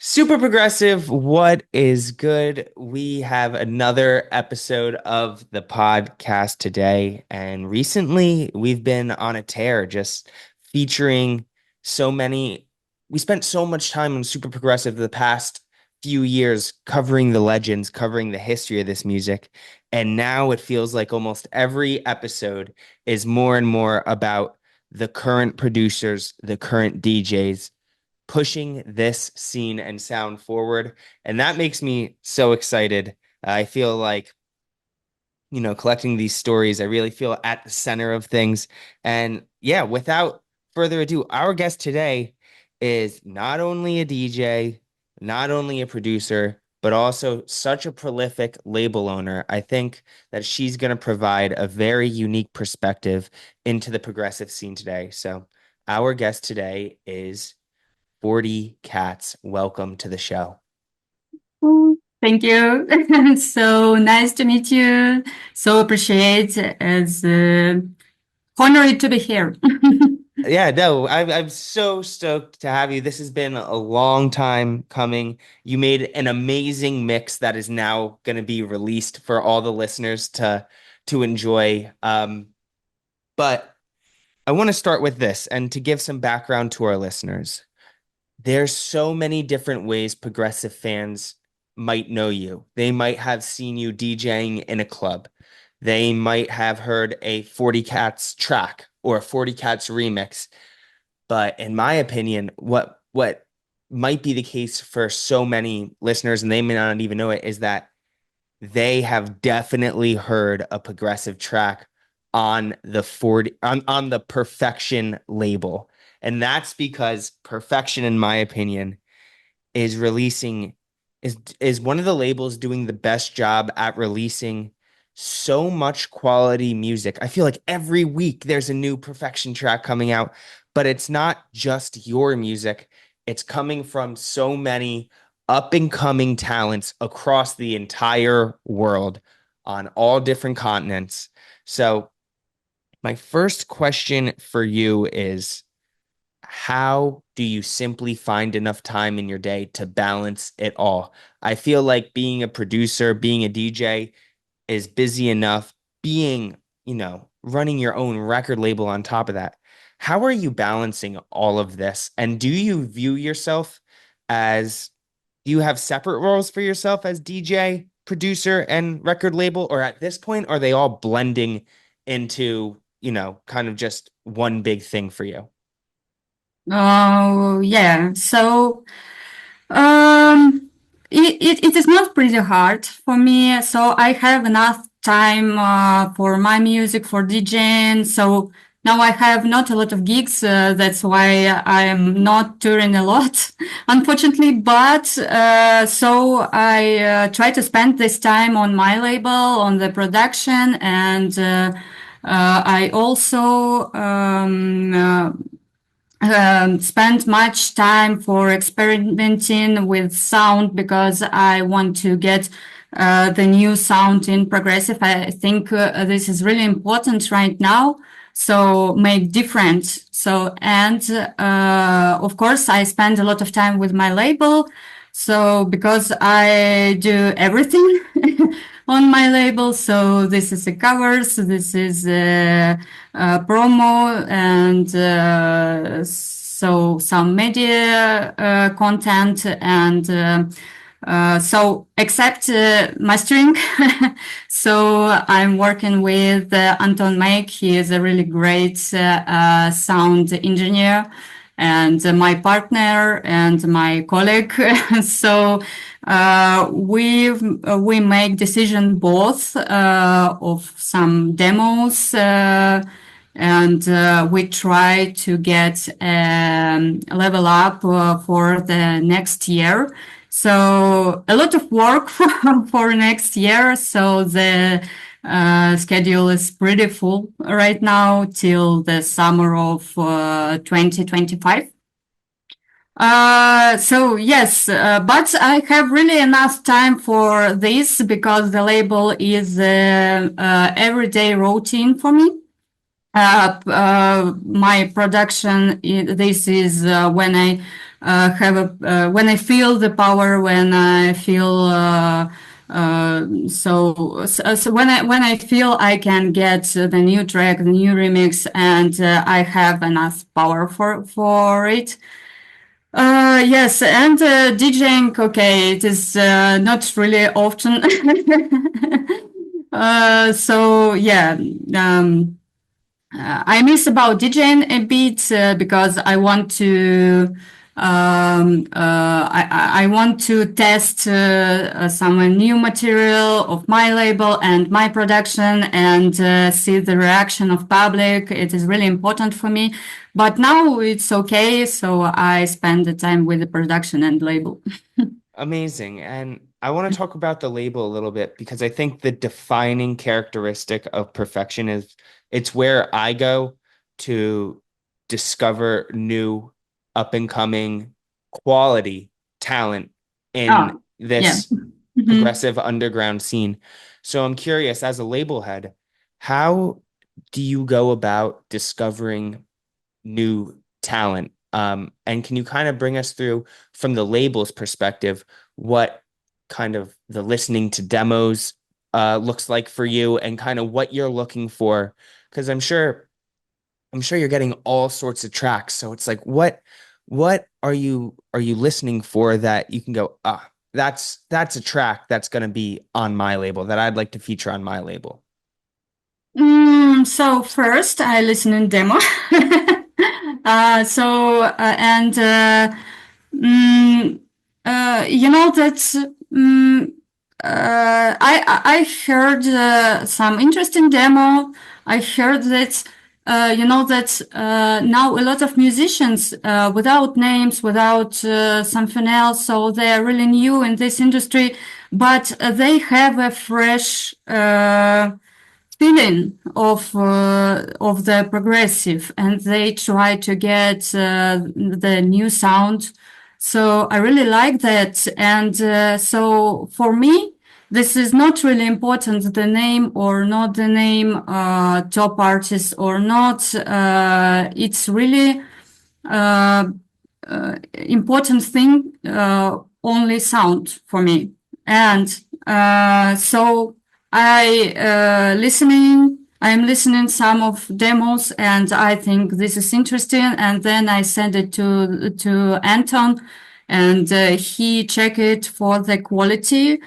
Super progressive, what is good? We have another episode of the podcast today, and recently we've been on a tear just featuring so many. We spent so much time on super progressive the past few years covering the legends, covering the history of this music, and now it feels like almost every episode is more and more about the current producers, the current DJs pushing this scene and sound forward. And that makes me so excited. I feel like, collecting these stories, I really feel at the center of things. And yeah, without further ado, our guest today is not only a DJ, not only a producer, but also such a prolific label owner. I think that she's going to provide a very unique perspective into the progressive scene today. So, our guest today is 40 Cats. Welcome to the show. Oh, thank you. So nice to meet you. So appreciate as honored to be here. Yeah, no, I'm so stoked to have you. This has been a long time coming. You made an amazing mix that is now going to be released for all the listeners to enjoy. But I want to start with this and to give some background to our listeners. There's so many different ways progressive fans might know you. They might have seen you DJing in a club. They might have heard a 40 Cats track or a 40 Cats remix. But in my opinion, what might be the case for so many listeners, and they may not even know it, is that they have definitely heard a progressive track on the 40 on the Perfection label. And that's because Perfection, in my opinion, is releasing is one of the labels doing the best job at releasing so much quality music. I feel like every week there's a new Perfection track coming out, but it's not just your music. It's coming from so many up and coming talents across the entire world on all different continents. So, my first question for you is, how do you simply find enough time in your day to balance it all? I feel like being a producer, being a DJ is busy enough, being, running your own record label on top of that. How are you balancing all of this? And do you view yourself as, do you have separate roles for yourself as DJ, producer, and record label? Or at this point, are they all blending into, kind of just one big thing for you? Oh, yeah. So um, it is not pretty hard for me. So I have enough time for my music, for DJing. So now I have not a lot of gigs. That's why I'm not touring a lot, unfortunately. But so I try to spend this time on my label, on the production, and I also spend much time for experimenting with sound because I want to get the new sound in progressive. I think this is really important right now. So make different. So, and of course, I spend a lot of time with my label. So because I do everything on my label. So this is the covers, this is promo, and so some media content, and so except mastering. So I'm working with Anton Make. He is a really great sound engineer and my partner and my colleague. So we make decision both of some demos, and we try to get level up for the next year. So a lot of work for next year. So the schedule is pretty full right now till the summer of 2025. So yes, but I have really enough time for this because the label is everyday routine for me. My production, this is when I have when I feel the power, when I feel so when I feel I can get the new track, the new remix, and I have enough power for it. Yes, and DJing, okay, it is not really often. So yeah, um, I miss about DJing a bit because I want to I want to test some new material of my label and my production and see the reaction of public. It is really important for me. But now it's okay, so I spend the time with the production and label. Amazing. And I want to talk about the label a little bit because I think the defining characteristic of perfection is it's where I go to discover new up and coming quality talent in Oh, yeah. this Mhm. progressive underground scene. So I'm curious, as a label head, how do you go about discovering new talent? And can you kind of bring us through, from the label's perspective, what kind of the listening to demos looks like for you and kind of what you're looking for? Because I'm sure you're getting all sorts of tracks. So it's like, what are you listening for that you can go, ah, that's a track that's going to be on my label that I'd like to feature on my label. So first I listen in demo. So and mm, you know that mm, I heard some interesting demo. I heard that you know that now a lot of musicians without names, without something else, so they are really new in this industry, but they have a fresh. Feeling of the progressive, and they try to get the new sound. So I really like that, and so for me, this is not really important the name or not the name, top artist or not. It's really uh, important thing, only sound for me. And so I'm listening some of demos and I think this is interesting. And then I send it to Anton and he check it for the quality.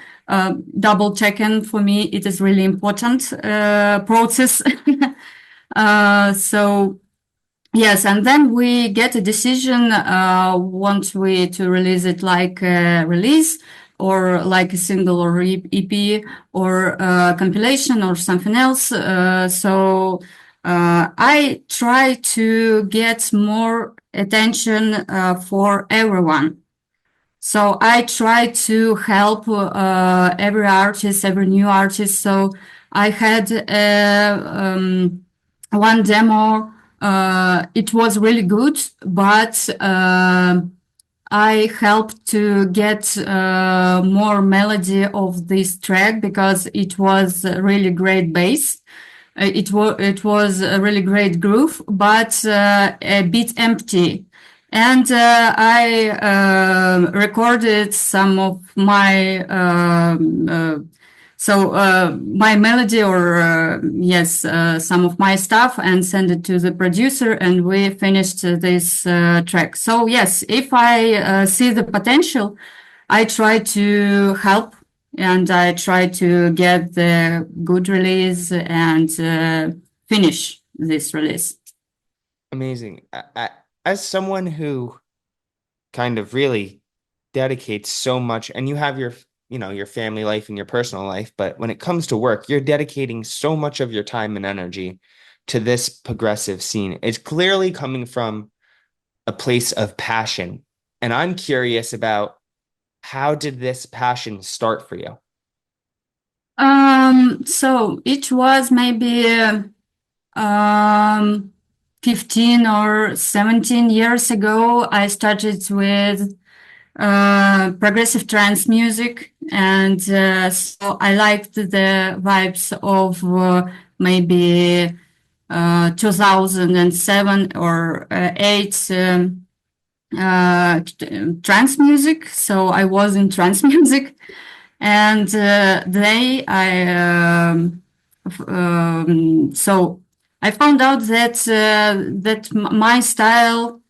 Double checking for me, it is really important process. So yes, and then we get a decision, want we to release it like a release or like a single or EP or a compilation or something else. I try to get more attention for everyone. So I try to help every artist, every new artist. So I had one demo. It was really good, but I helped to get more melody of this track because it was a really great bass. It was a really great groove, but a bit empty. And I recorded some of my my melody or yes, some of my stuff and send it to the producer, and we finished this track. So yes, if I see the potential, I try to help and I try to get the good release and finish this release. Amazing. As someone who kind of really dedicates so much, and you have your family life and your personal life, but when it comes to work, you're dedicating so much of your time and energy to this progressive scene. It's clearly coming from a place of passion. And I'm curious about, how did this passion start for you? So it was maybe um, 15 or 17 years ago. I started with progressive trance music, and so I liked the vibes of maybe 2007 or 8. trance music. So I was in trance music, and so I found out that my style,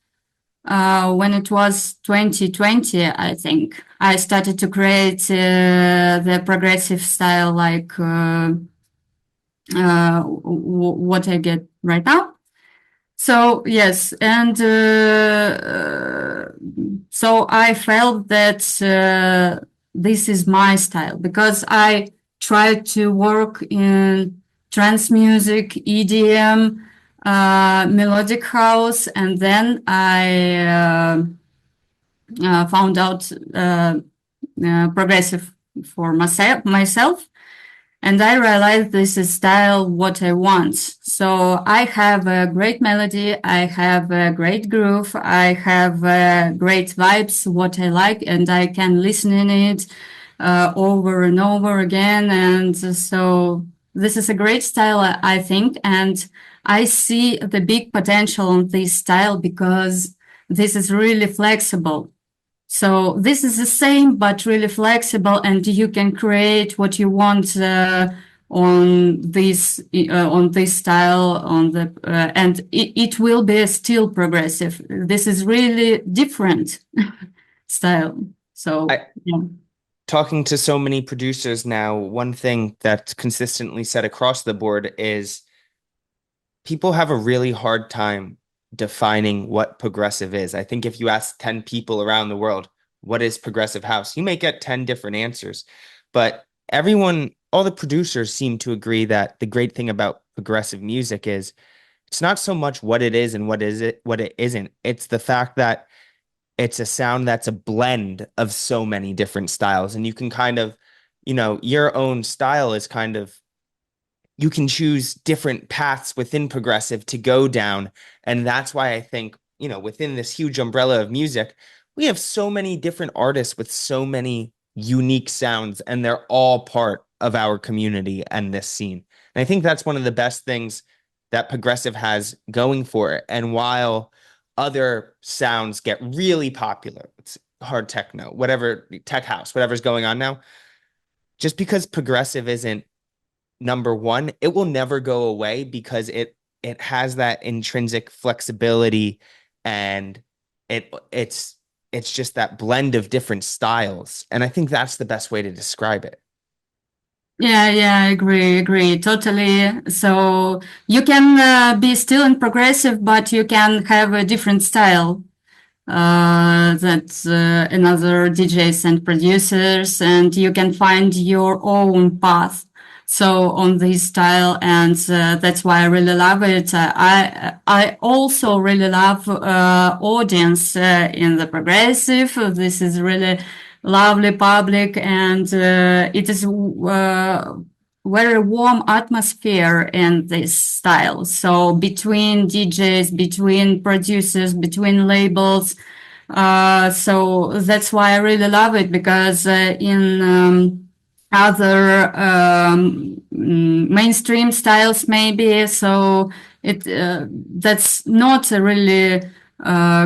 when it was 2020, I think I started to create the progressive style, like what I get right now. So yes, and so I felt that this is my style because I tried to work in trance music, EDM, melodic house, and then I found out progressive for myself, and I realized this is style what I want. So I have a great melody, I have a great groove, I have great vibes, what I like, and I can listen in it over and over again. And so this is a great style, I think, and I see the big potential in this style because this is really flexible. So this is the same, but really flexible, and you can create what you want on this style and it will be still progressive. This is really different style. So I yeah. talking to so many producers now, one thing that's consistently said across the board is people have a really hard time defining what progressive is. I think if you ask 10 people around the world, what is progressive house? You may get 10 different answers. But everyone, all the producers seem to agree that the great thing about progressive music is it's not so much what it is and what it isn't. It's the fact that it's a sound that's a blend of so many different styles. And you can kind of, your own style is kind of you can choose different paths within progressive to go down. And that's why I think, within this huge umbrella of music, we have so many different artists with so many unique sounds, and they're all part of our community and this scene. And I think that's one of the best things that progressive has going for it. And while other sounds get really popular, it's hard techno, whatever, tech house, whatever's going on now, just because progressive isn't number one, it will never go away because it has that intrinsic flexibility and it's just that blend of different styles. And I think that's the best way to describe it. Yeah, I agree, totally. So you can be still in progressive, but you can have a different style. That's another DJs and producers, and you can find your own path. So on this style, and that's why I really love it. I also really love audience in the progressive. This is really lovely public, and it is very warm atmosphere in this style. So between DJs, between producers, between labels. So that's why I really love it because in other mainstream styles, maybe, so it that's not a really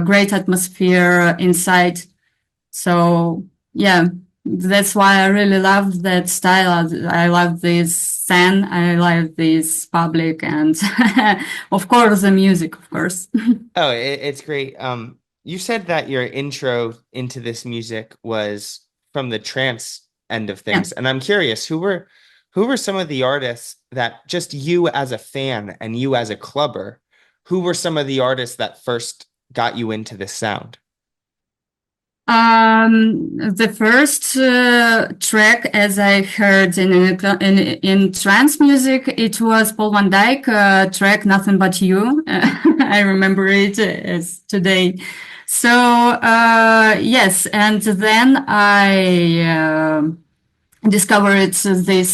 great atmosphere inside. So yeah, that's why I really love that style. I love this scene. I love this public, and of course the music, of course. Oh, it's great. You said that your intro into this music was from the trance end of Yeah. things, and I'm curious, who were some of the artists that just you as a fan and you as a clubber, who were some of the artists that first got you into this sound? The first track, as I heard in trance music, it was Paul Van Dyk track "Nothing But You." I remember it as today. So yes, and then I discovered this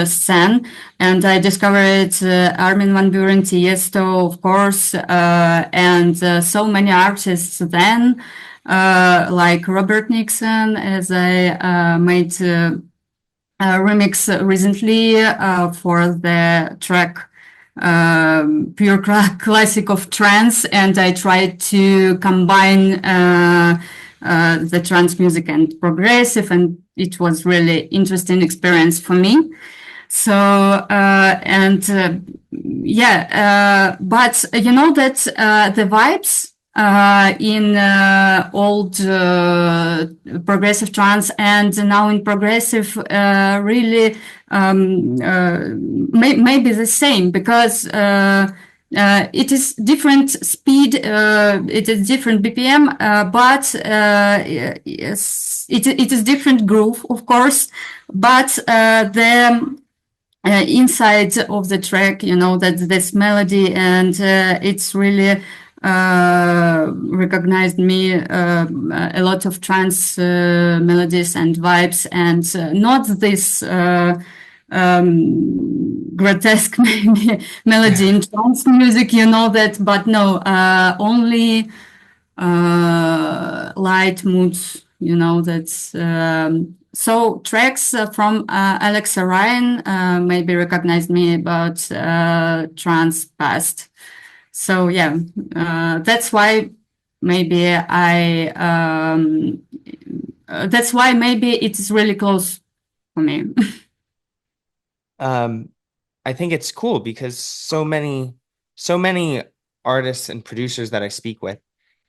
scene, and I discovered Armin van Buuren, Tiesto, of course, and so many artists then, like Robert Nixon, as I made a remix recently for the track pure classic of trance, and I tried to combine the trance music and progressive, and it was really interesting experience for me. So but you know that the vibes in old progressive trance and now in progressive really may be the same because it is different speed, it is different BPM, but yes, it is different groove, of course, but the inside of the track, you know, that this melody, and it's really recognized me a lot of trance melodies and vibes, and not this grotesque maybe melody in trance music, you know that, but no, only light moods, you know, that's so tracks from Alex Ryan maybe recognized me about trance past. So yeah, that's why maybe that's why maybe it's really close for me. Um, I think it's cool because so many artists and producers that I speak with,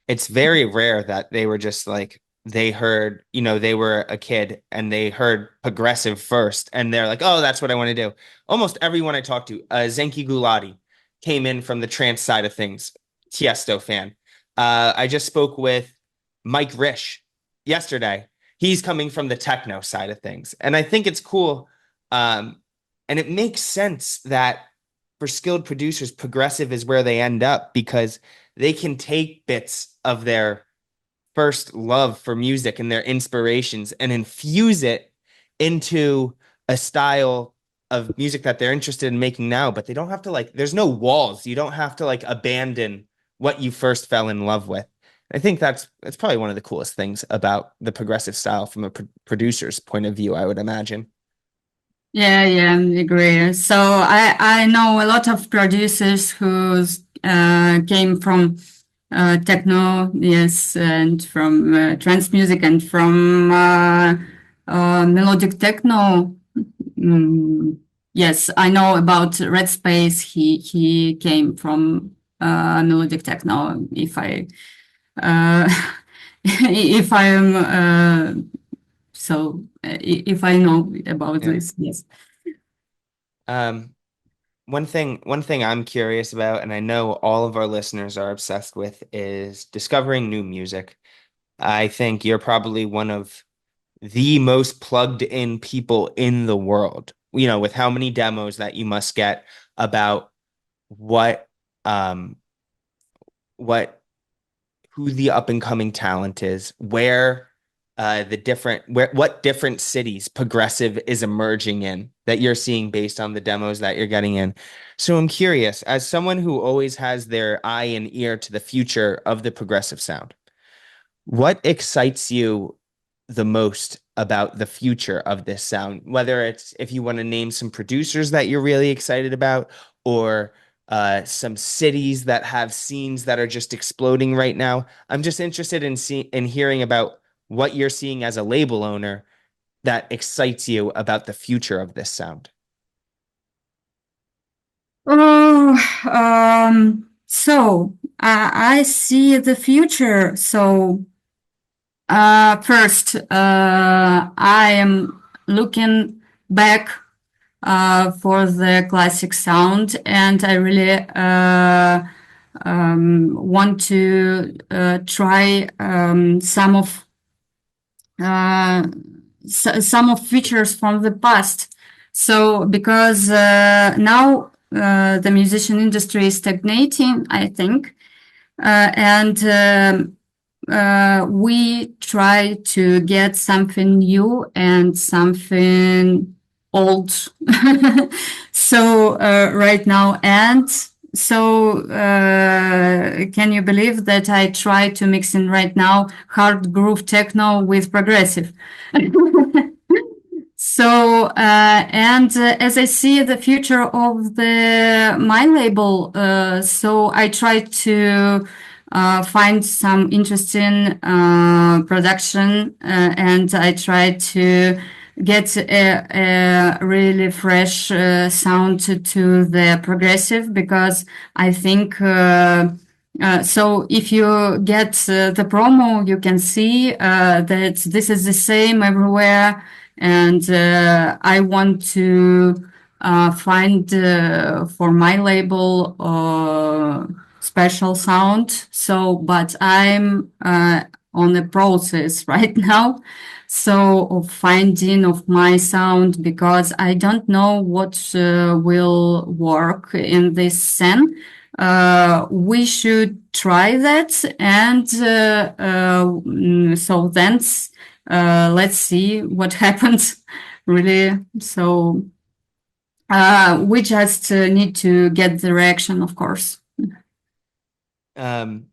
it's very rare that they were just like they heard, you know, they were a kid and they heard progressive first and they're like, oh, that's what I want to do. Almost everyone I talked to, Zenki Gulati came in from the trance side of things, Tiesto fan. I just spoke with Mike Risch yesterday. He's coming from the techno side of things. And I think it's cool. Um, and it makes sense that for skilled producers, progressive is where they end up because they can take bits of their first love for music and their inspirations and infuse it into a style of music that they're interested in making now, but they don't have to like, there's no walls. You don't have to like abandon what you first fell in love with. I think that's probably one of the coolest things about the progressive style from a producer's point of view, I would imagine. Yeah, I agree. So I know a lot of producers who came from techno, yes, and from trance music and from melodic techno. Mm, yes, I know about Red Space. He came from melodic techno. If I uh, if I am if I know about Yeah. this, yes. Um, one thing I'm curious about, and I know all of our listeners are obsessed with, is discovering new music. I think you're probably one of the most plugged in people in the world, you know, with how many demos that you must get about what um what who the up and coming talent is, where the different where what different cities progressive is emerging in that you're seeing based on the demos that you're getting in. So I'm curious, as someone who always has their eye and ear to the future of the progressive sound, what excites you the most about the future of this sound? Whether it's if you want to name some producers that you're really excited about, or some cities that have scenes that are just exploding right now. I'm just interested in hearing about what you're seeing as a label owner that excites you about the future of this sound. Oh, so I see the future. So first, I am looking back for the classic sound, and I really want to try uh, some of features from the past. So because now the musician industry is stagnating, I think, and we try to get something new and something old. So right now, and so can you believe that I try to mix in right now hard groove techno with progressive? As I see the future of the my label, so I try to find some interesting production, and I try to get a really fresh sound to the progressive, because I think. So if you get the promo, you can see that this is the same everywhere, and I want to find for my label special sound. So, but I'm on the process right now, so of finding of my sound, because I don't know what will work in this scene. We should try that, and so then let's see what happens, really. So we just need to get the reaction, of course. Um,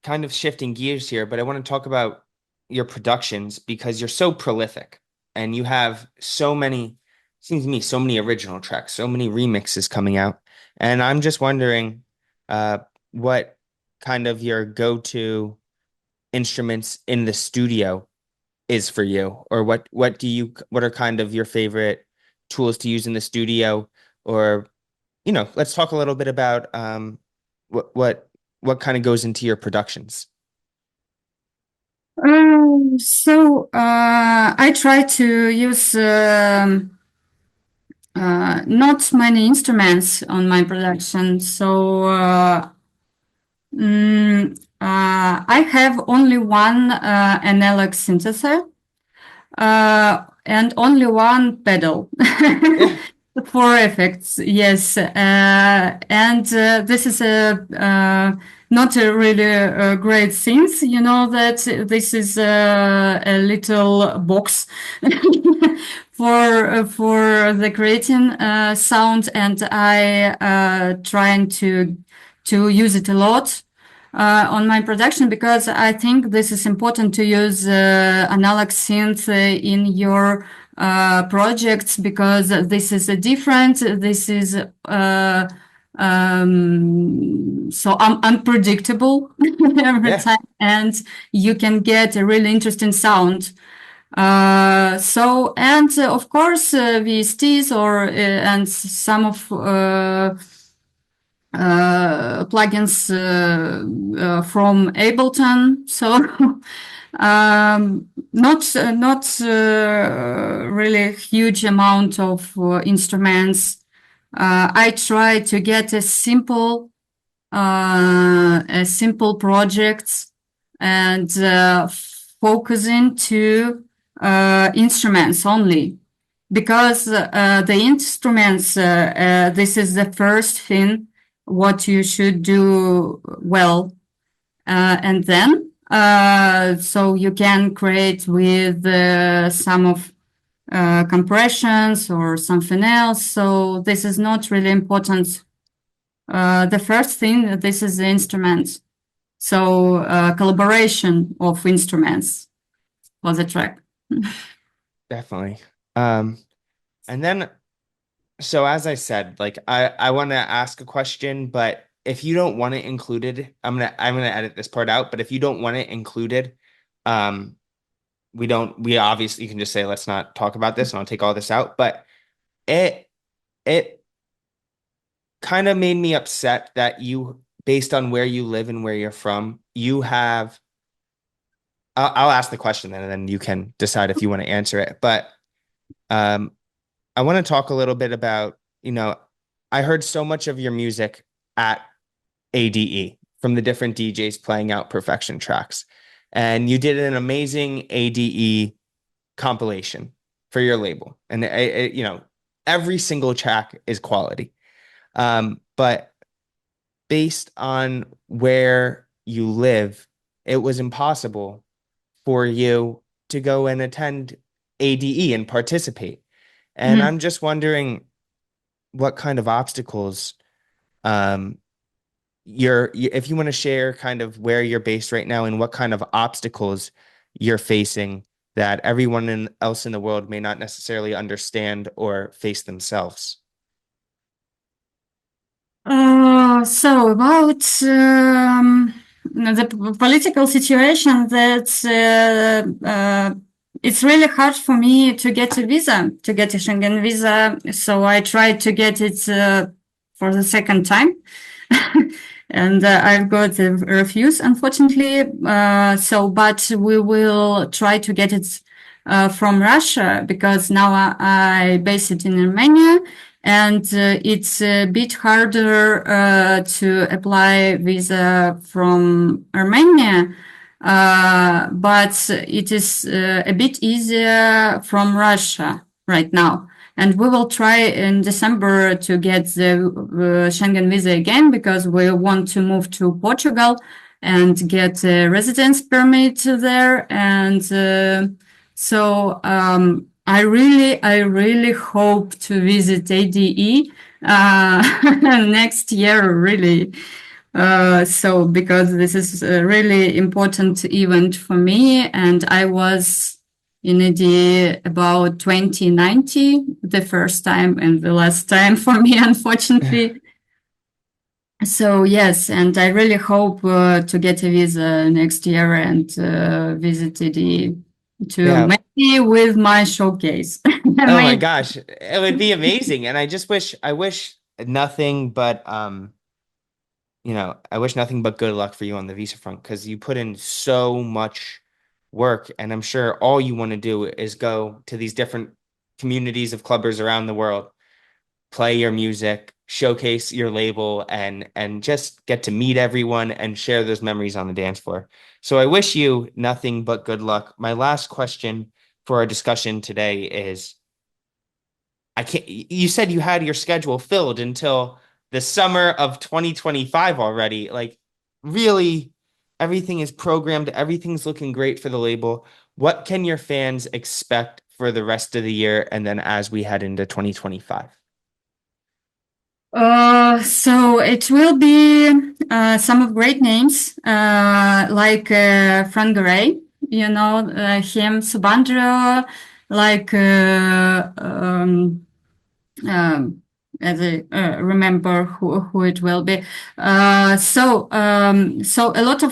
Kind of shifting gears here, but I want to talk about your productions because you're so prolific and you have so many, seems to me, so many original tracks, so many remixes coming out. And I'm just wondering, uh, what kind of your go-to instruments in the studio is for you, or what are kind of your favorite tools to use in the studio, or let's talk a little bit about what what what kind of goes into your productions. I try to use not many instruments on my production. I have only one analog synthesizer and only one pedal Yeah, for effects. Yes, and this is a not a really great thing. You know that this is a little box for the creating sound, and I trying to use it a lot on my production, because I think this is important to use analog synth in your projects, because this is a different, this is so unpredictable every yeah, time, and you can get a really interesting sound. Of course, VSTs and some of plugins from Ableton. So not really huge amount of instruments. I try to get a simple projects, and focusing to instruments only, because the instruments, this is the first thing what you should do well, and then so you can create with some of compressions or something else. So this is not really important. The first thing, this is the instruments. So collaboration of instruments for the track. definitely. Um, and then so as I said, like I want to ask a question, but if you don't want it included, I'm gonna edit this part out. But if you don't want it included, um, we obviously you can just say let's not talk about this, and I'll take all this out. But it it kind of made me upset that you, based on where you live and where you're from, you have. I'll ask the question then, and then you can decide if you want to answer it. But um, I want to talk a little bit about, I heard so much of your music at ADE from the different DJs playing out Perfection tracks. And you did an amazing ADE compilation for your label. And every single track is quality. But based on where you live, it was impossible for you to go and attend ADE and participate. And Mhm. I'm just wondering what kind of obstacles um if you want to share kind of where you're based right now and what kind of obstacles you're facing that else in the world may not necessarily understand or face themselves? So about the political situation, it's really hard for me to get a visa, to get a Schengen visa. So I tried to get it for the second time. And I've got a refuse, unfortunately. But we will try to get it from Russia because now I base it in Romania, and it's a bit harder to apply visa from Armenia. But it is a bit easier from Russia right now. And we will try in December to get the Schengen visa again because we want to move to Portugal and get a residence permit there. And I really hope to visit ADE next year, really. Because this is a really important event for me, and I was in ADE about 2090, the first time and the last time for me, unfortunately. So yes, and I really hope to get a visa next year and visit ADE to Yeah. maybe with my showcase. Oh my Maybe. gosh, it would be amazing. And I wish nothing but I wish nothing but good luck for you on the visa front because you put in so much work, and I'm sure all you want to do is go to these different communities of clubbers around the world, play your music, showcase your label, and just get to meet everyone and share those memories on the dance floor. So I wish you nothing but good luck. My last question for our discussion today is I can't, you said you had your schedule filled until the summer of 2025 already. Like, really, everything is programmed, everything's looking great for the label. What can your fans expect for the rest of the year and then as we head into 2025? So it will be some of great names, like Frank Gray, him, Subandrio, like um, as I remember who it will be. So a lot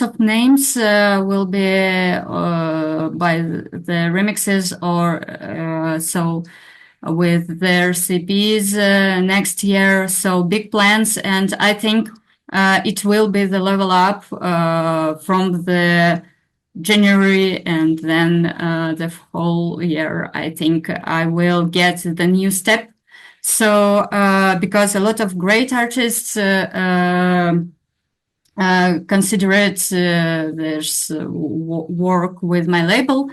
of names will be by the remixes or with their CPs next year. So big plans, and I think it will be the level up from the January and then the whole year. I think I will get the new step. So because a lot of great artists consider it there's work with my label,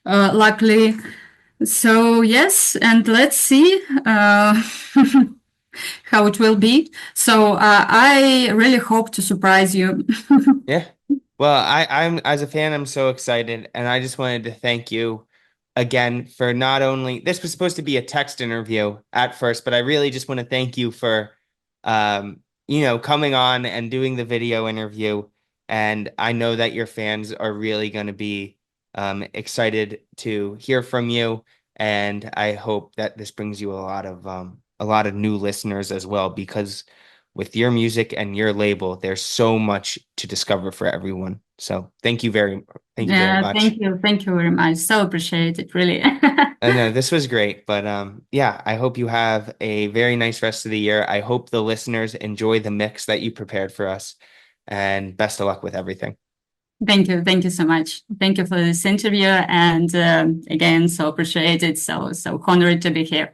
luckily. So yes, and let's see how it will be. So I really hope to surprise you. Yeah. Well, I'm as a fan, I'm so excited, and I just wanted to thank you again for not only this was supposed to be a text interview at first, but I really just want to thank you for coming on and doing the video interview. And I know that your fans are really going to be excited to hear from you, and I hope that this brings you a lot of new listeners as well because with your music and your label, there's so much to discover for everyone. So thank you very much. Thank you very much. So appreciate it, really. I know this was great, but yeah, I hope you have a very nice rest of the year. I hope the listeners enjoy the mix that you prepared for us, and best of luck with everything. Thank you so much. Thank you for this interview, and again, so appreciate it. So honored to be here.